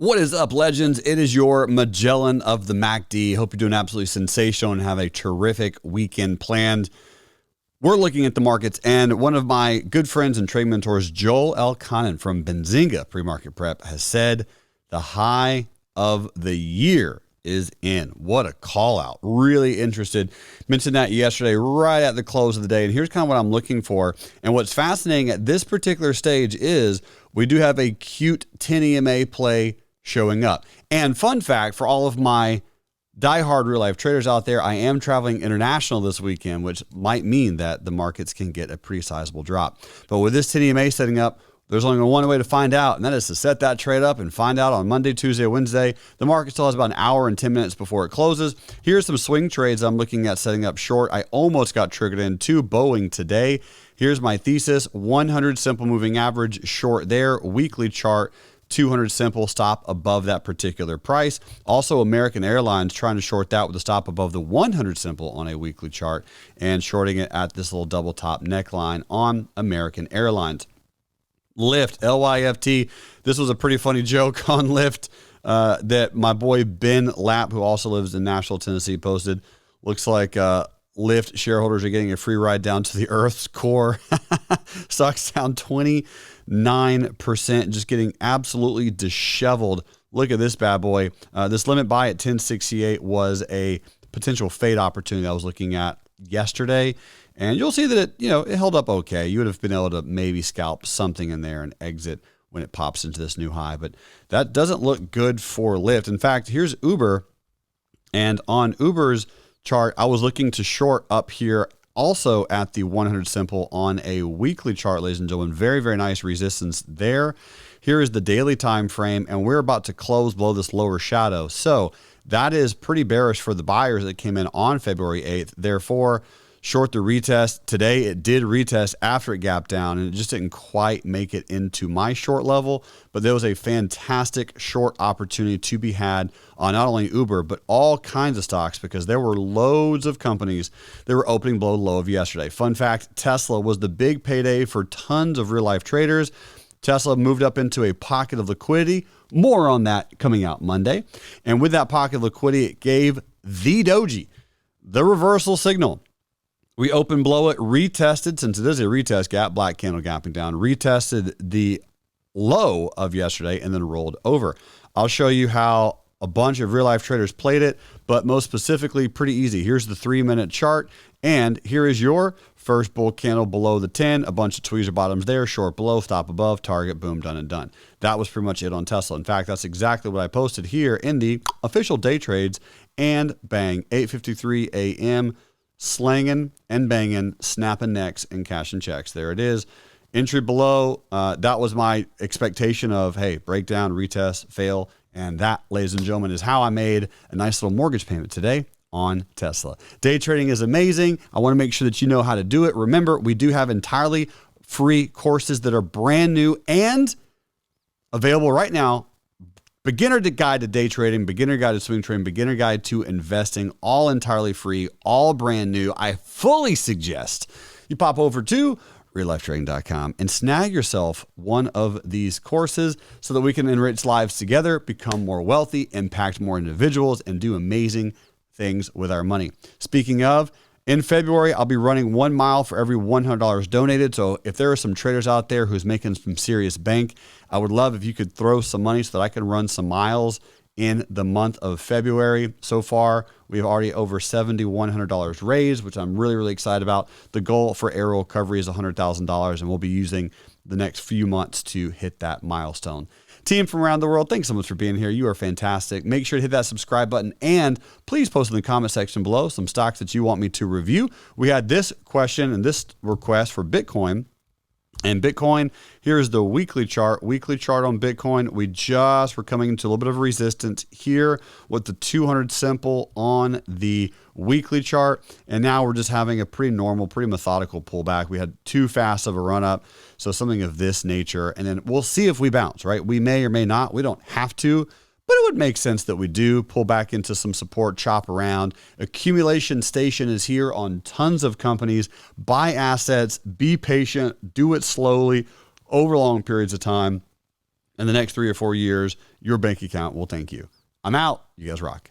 What is up, legends? It is your Magellan of the MACD. Hope you're doing absolutely sensational and have a terrific weekend planned. We're looking at the markets, and one of my good friends and trade mentors, Joel Elconin from Benzinga Pre-Market Prep, has said the high of the year is in. What a call out. Really interested. Mentioned that yesterday right at the close of the day, and here's kind of what I'm looking for. And what's fascinating at this particular stage is we do have a cute 10 EMA play showing up. And fun fact for all of my diehard real life traders out there, I am traveling international this weekend, which might mean that the markets can get a pretty sizable drop. But with this 10 EMA setting up, there's only one way to find out, and that is to set that trade up and find out on Monday, Tuesday, Wednesday. The market still has about an hour and 10 minutes before it closes. Here's some swing trades I'm looking at setting up short. I almost got triggered into Boeing today. Here's my thesis: 100 simple moving average short there, weekly chart, 200 simple stop above that particular price. Also, American Airlines trying to short that with a stop above the 100 simple on a weekly chart and shorting it at this little double top neckline on American Airlines. Lyft, LYFT. This was a pretty funny joke on Lyft that my boy Ben Lapp, who also lives in Nashville, Tennessee, posted. Looks like Lyft shareholders are getting a free ride down to the Earth's core. Stock's down 29%, just getting absolutely disheveled. Look at this bad boy. This limit buy at 1068 was a potential fade opportunity I was looking at yesterday. And you'll see that it held up okay. You would have been able to maybe scalp something in there and exit when it pops into this new high. But that doesn't look good for Lyft. In fact, here's Uber. And on Uber's chart, I was looking to short up here also at the 100 simple on a weekly chart, ladies and gentlemen. Very, very nice resistance there. Here is the daily time frame, and we're about to close below this lower shadow. So that is pretty bearish for the buyers that came in on February 8th. Therefore, short the retest. Today, it did retest after it gapped down, and it just didn't quite make it into my short level. But there was a fantastic short opportunity to be had on not only Uber, but all kinds of stocks, because there were loads of companies that were opening below the low of yesterday. Fun fact, Tesla was the big payday for tons of real-life traders. Tesla moved up into a pocket of liquidity. More on that coming out Monday. And with that pocket of liquidity, it gave the doji the reversal signal. We opened below it, retested, since it is a retest gap, black candle gapping down, retested the low of yesterday and then rolled over. I'll show you how a bunch of real-life traders played it, but most specifically, pretty easy. Here's the 3-minute chart, and here is your first bull candle below the 10, a bunch of tweezer bottoms there, short below, stop above, target, boom, done and done. That was pretty much it on Tesla. In fact, that's exactly what I posted here in the official day trades, and bang, 8:53 a.m., slanging and banging, snapping necks and cashing checks. There it is. Entry below. That was my expectation of, hey, breakdown, retest, fail. And that, ladies and gentlemen, is how I made a nice little mortgage payment today on Tesla. Day trading is amazing. I want to make sure that you know how to do it. Remember, we do have entirely free courses that are brand new and available right now. Beginner guide to day trading, beginner guide to swing trading, beginner guide to investing, all entirely free, all brand new. I fully suggest you pop over to reallifetrading.com and snag yourself one of these courses so that we can enrich lives together, become more wealthy, impact more individuals, and do amazing things with our money. Speaking of, in February, I'll be running 1 mile for every $100 donated. So if there are some traders out there who's making some serious bank, I would love if you could throw some money so that I can run some miles in the month of February. So far, we've already over $7,100 raised, which I'm really, really excited about. The goal for Aero Recovery is $100,000, and we'll be using the next few months to hit that milestone. Team from around the world, thanks so much for being here. You are fantastic. Make sure to hit that subscribe button, and please post in the comment section below some stocks that you want me to review. We had this question and this request for Bitcoin. And Bitcoin, here's the weekly chart on Bitcoin. We just were coming into a little bit of resistance here with the 200 simple on the weekly chart. And now we're just having a pretty normal, pretty methodical pullback. We had too fast of a run up. So something of this nature. And then we'll see if we bounce, right? We may or may not. We don't have to. But it would make sense that we do pull back into some support, chop around. Accumulation station is here on tons of companies. Buy assets, be patient, do it slowly over long periods of time. in the next 3 or 4 years, your bank account will thank you. I'm out. You guys rock.